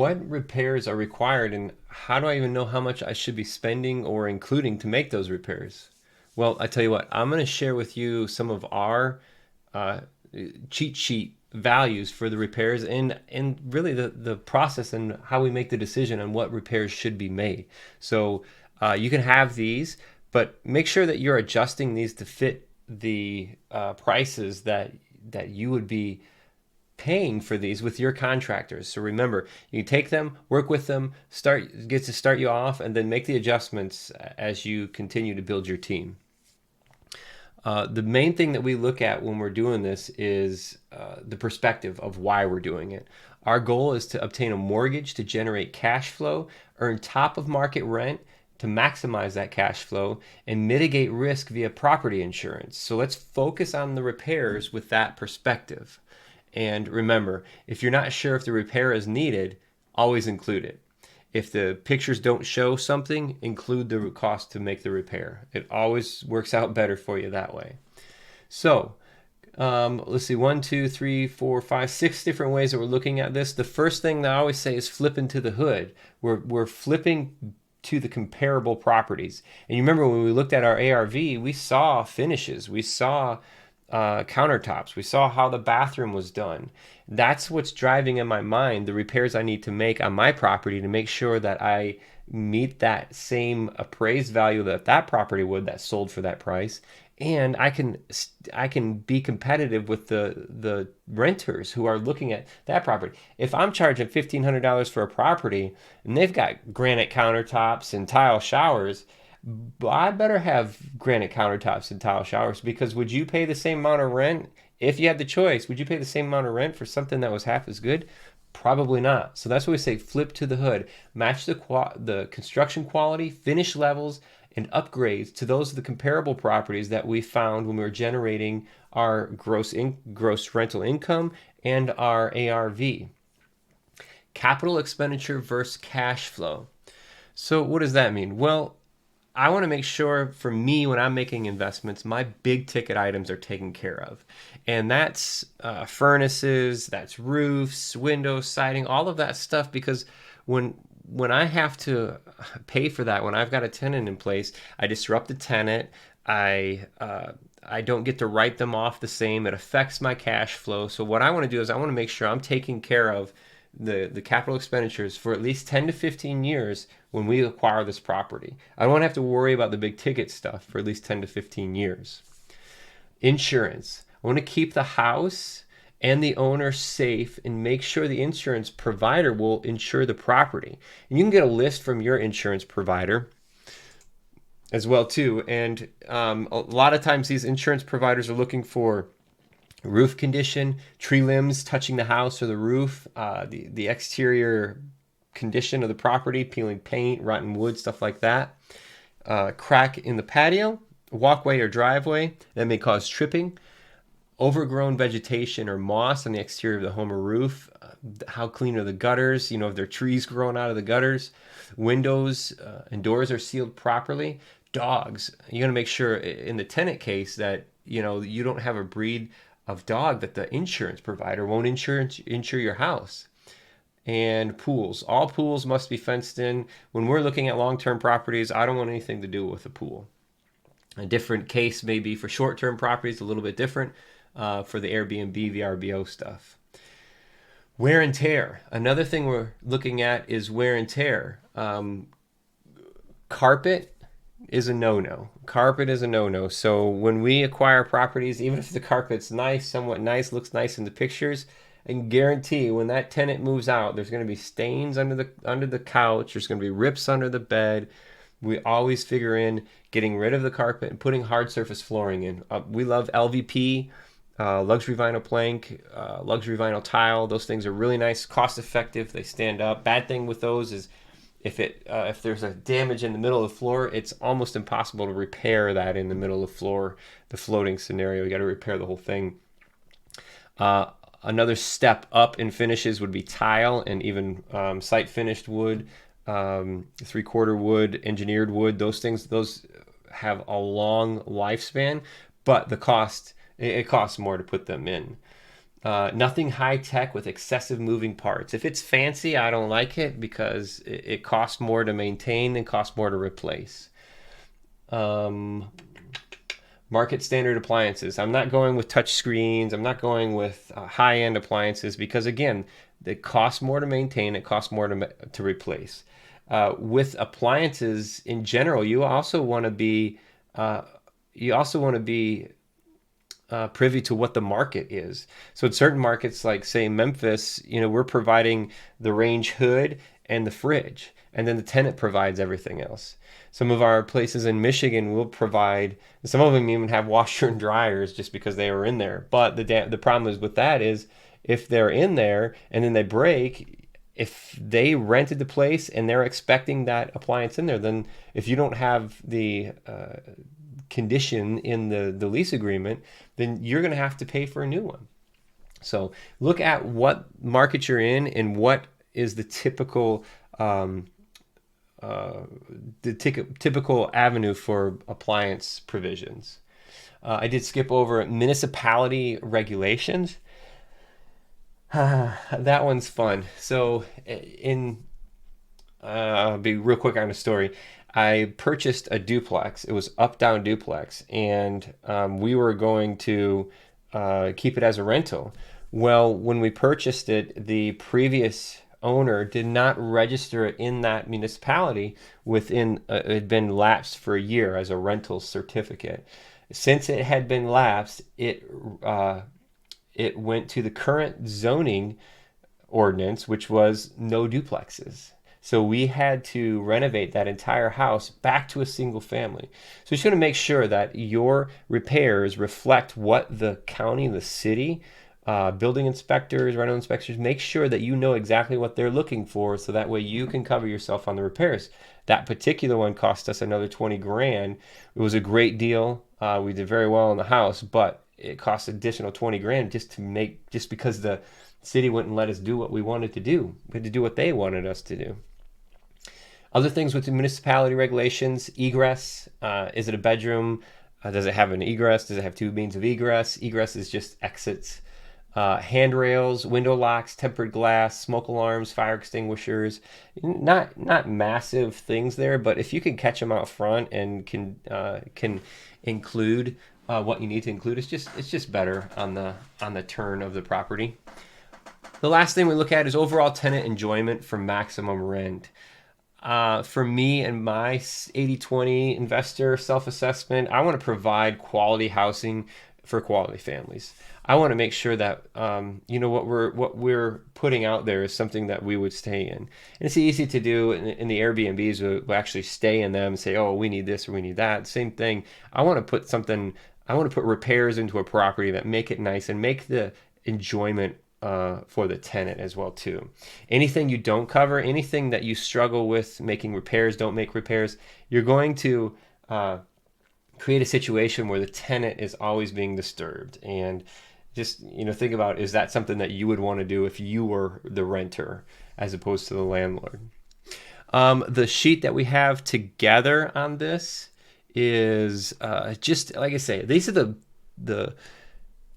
what repairs are required and how do I even know how much I should be spending or including to make those repairs? Well, I tell you what, I'm going to share with you some of our uh, cheat sheet values for the repairs and really the process and how we make the decision on what repairs should be made. So you can have these, but make sure that you're adjusting these to fit the prices that you would be paying for these with your contractors. So remember, you take them, work with them, get to start you off, and then make the adjustments as you continue to build your team. The main thing that we look at when we're doing this is the perspective of why we're doing it. Our goal is to obtain a mortgage to generate cash flow, earn top of market rent to maximize that cash flow, and mitigate risk via property insurance. So let's focus on the repairs with that perspective. And remember, if you're not sure if the repair is needed, always include it. If the pictures don't show something, include the cost to make the repair. It always works out better for you that way. So let's see, 1, 2, 3, 4, 5, 6 different ways that we're looking at this. The first thing that I always say is flipping to the hood. We're flipping to the comparable properties. And you remember when we looked at our ARV, we saw finishes, we saw countertops, we saw how the bathroom was done. That's what's driving in my mind the repairs I need to make on my property to make sure that I meet that same appraised value that that property would that sold for that price, and I can be competitive with the renters who are looking at that property. If I'm charging $1,500 for a property and they've got granite countertops and tile showers, I better have granite countertops and tile showers, because would you pay the same amount of rent if you had the choice? Would you pay the same amount of rent for something that was half as good? Probably not. So that's why we say flip to the hood. Match the construction quality, finish levels, and upgrades to those of the comparable properties that we found when we were generating our gross rental income and our ARV. Capital expenditure versus cash flow. So what does that mean? Well, I want to make sure for me when I'm making investments, my big ticket items are taken care of. And that's furnaces, that's roofs, windows, siding, all of that stuff. Because when I have to pay for that, when I've got a tenant in place, I disrupt the tenant. I don't get to write them off the same. It affects my cash flow. So what I want to do is I want to make sure I'm taking care of the capital expenditures for at least 10 to 15 years when we acquire this property. I don't want to have to worry about the big ticket stuff for at least 10 to 15 years. Insurance. I want to keep the house and the owner safe and make sure the insurance provider will insure the property. And you can get a list from your insurance provider as well too. And a lot of times these insurance providers are looking for roof condition, tree limbs touching the house or the roof, the exterior condition of the property, peeling paint, rotten wood, stuff like that. Crack in the patio, walkway or driveway that may cause tripping. Overgrown vegetation or moss on the exterior of the home or roof. How clean are the gutters? If there are trees growing out of the gutters. Windows and doors are sealed properly. Dogs. You got to make sure in the tenant case that you don't have a breed of dog that the insurance provider won't insure your house. And pools. All pools must be fenced in. When we're looking at long-term properties, I don't want anything to do with a pool. A different case may be for short-term properties, a little bit different for the Airbnb, VRBO stuff. Wear and tear. Another thing we're looking at is wear and tear. Carpet is a no-no. Carpet is a no-no. So when we acquire properties, even if the carpet's nice, somewhat nice, looks nice in the pictures, I can guarantee when that tenant moves out, there's going to be stains under the couch. There's going to be rips under the bed. We always figure in getting rid of the carpet and putting hard surface flooring in. We love LVP, luxury vinyl plank, luxury vinyl tile. Those things are really nice, cost effective. They stand up. Bad thing with those is if there's a damage in the middle of the floor, it's almost impossible to repair that in the middle of the floor. The floating scenario, you got to repair the whole thing. Another step up in finishes would be tile and even site finished wood, 3/4 wood, engineered wood. Those have a long lifespan, but it costs more to put them in. Nothing high tech with excessive moving parts. If it's fancy, I don't like it because it costs more to maintain and costs more to replace. Um, Market standard appliances. I'm not going with touch screens. I'm not going with high end appliances because, again, it costs more to maintain, it costs more to replace. With appliances in general, uh, you also want to be privy to what the market is. So in certain markets, like say Memphis, we're providing the range hood and the fridge, and then the tenant provides everything else. Some of our places in Michigan will provide. Some of them even have washer and dryers just because they were in there. But the problem is with that is if they're in there and then they break, if they rented the place and they're expecting that appliance in there, then if you don't have the condition in the lease agreement, then you're going to have to pay for a new one. So look at what market you're in and what is the typical typical avenue for appliance provisions. I did skip over municipality regulations. That one's fun. So I'll be real quick on the story. I purchased a duplex. It was up down duplex, and we were going to keep it as a rental. Well, when we purchased it, the previous owner did not register it in that municipality within it had been lapsed for a year as a rental certificate. Since it had been lapsed, it went to the current zoning ordinance, which was no duplexes. So we had to renovate that entire house back to a single family. So you just want to make sure that your repairs reflect what the county, the city, building inspectors, rental inspectors, make sure that you know exactly what they're looking for so that way you can cover yourself on the repairs. That particular one cost us another 20 grand. It was a great deal. We did very well in the house, but it cost additional 20 grand just because the city wouldn't let us do what we wanted to do. We had to do what they wanted us to do. Other things with the municipality regulations, egress. Is it a bedroom? Does it have an egress? Does it have two means of egress? Egress is just exits. Handrails, window locks, tempered glass, smoke alarms, fire extinguishers. Not massive things there, but if you can catch them out front and can include what you need to include, it's just better on the turn of the property. The last thing we look at is overall tenant enjoyment for maximum rent. For me and my 80/20 investor self-assessment, I want to provide quality housing for quality families. I want to make sure that what we're putting out there is something that we would stay in. And it's easy to do in the Airbnbs. We'll actually stay in them and say, oh, we need this or we need that. Same thing. I want to put repairs into a property that make it nice and make the enjoyment for the tenant as well too. Anything you don't cover, anything that you struggle with making repairs, don't make repairs, you're going to create a situation where the tenant is always being disturbed. And just think about, is that something that you would want to do if you were the renter as opposed to the landlord? The sheet that we have together on this is just like I say, these are the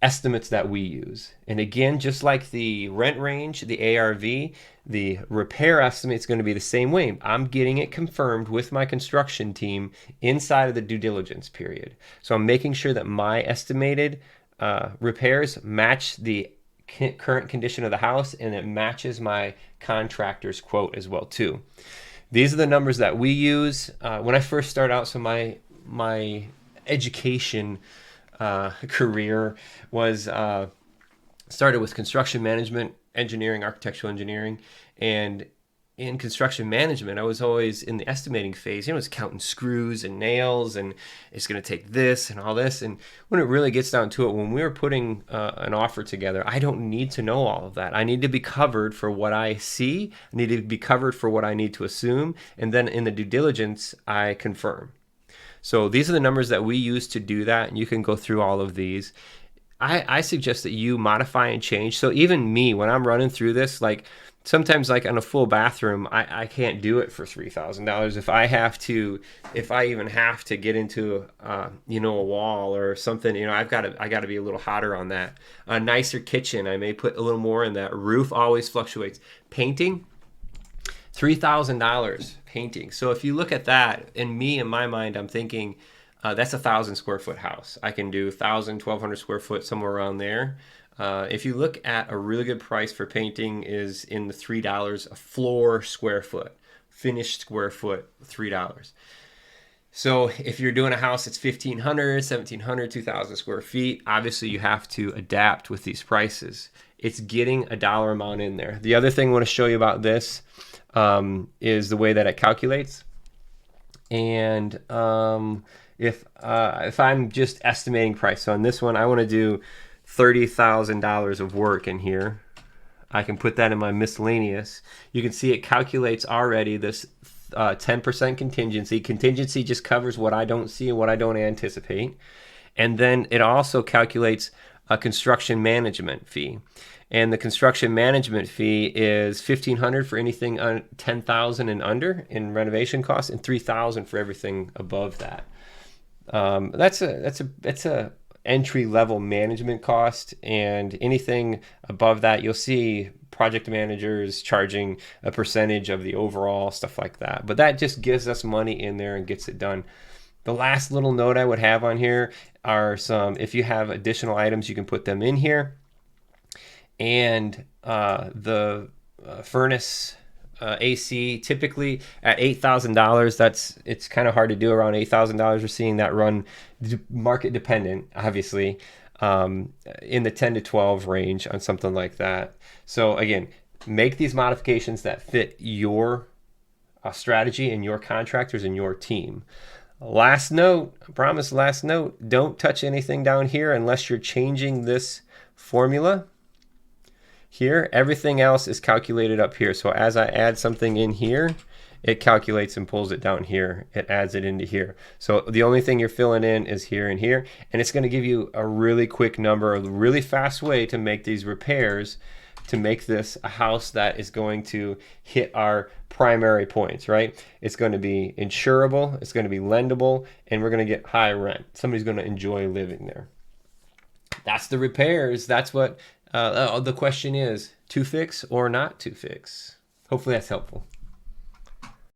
estimates that we use. And again, just like the rent range, the ARV, the repair estimate is going to be the same way. I'm getting it confirmed with my construction team inside of the due diligence period. So I'm making sure that my estimated repairs match the current condition of the house, and it matches my contractor's quote as well too. These are the numbers that we use. When I first started out, so my education career was started with construction management, engineering, architectural engineering, and in construction management, I was always in the estimating phase. It's counting screws and nails, and it's going to take this and all this. And when it really gets down to it, when we were putting an offer together, I don't need to know all of that. I need to be covered for what I see. I need to be covered for what I need to assume. And then in the due diligence, I confirm. So these are the numbers that we use to do that, and you can go through all of these. I suggest that you modify and change. So even me, when I'm running through this, like sometimes like on a full bathroom, I can't do it for $3,000. If I even have to get into a wall or something, I got to be a little hotter on that. A nicer kitchen, I may put a little more in that. Roof always fluctuates. Painting, $3,000 painting. So if you look at that, in my mind, I'm thinking that's 1,000 square foot house. I can do 1,000, 1,200 square foot, somewhere around there. If you look at a really good price for painting is in the $3 a floor square foot, finished square foot, $3. So if you're doing a house that's 1,500, 1,700, 2,000 square feet, obviously you have to adapt with these prices. It's getting a dollar amount in there. The other thing I want to show you about this is the way that it calculates. And if I'm just estimating price, so on this one I want to do $30,000 of work in here. I can put that in my miscellaneous. You can see it calculates already this 10% contingency. Contingency just covers what I don't see and what I don't anticipate. And then it also calculates a construction management fee. And the construction management fee is $1,500 for anything $10,000 and under in renovation costs, and $3,000 for everything above that. That's a entry level management cost, and anything above that you'll see project managers charging a percentage of the overall, stuff like that. But that just gives us money in there and gets it done. The last little note I would have on here are if you have additional items, you can put them in here. And the furnace, AC, typically at $8,000. It's kind of hard to do around $8,000. We're seeing that run market dependent, obviously, in the 10 to 12 range on something like that. So again, make these modifications that fit your strategy and your contractors and your team. Last note, I promise, last note, don't touch anything down here unless you're changing this formula. Here, everything else is calculated up here. So as I add something in here, it calculates and pulls it down here. It adds it into here. So the only thing you're filling in is here and here. And it's going to give you a really quick number, a really fast way to make these repairs, to make this a house that is going to hit our primary points, right? It's going to be insurable, it's going to be lendable, and we're going to get high rent. Somebody's going to enjoy living there. That's the repairs. That's what the question is, to fix or not to fix. Hopefully that's helpful.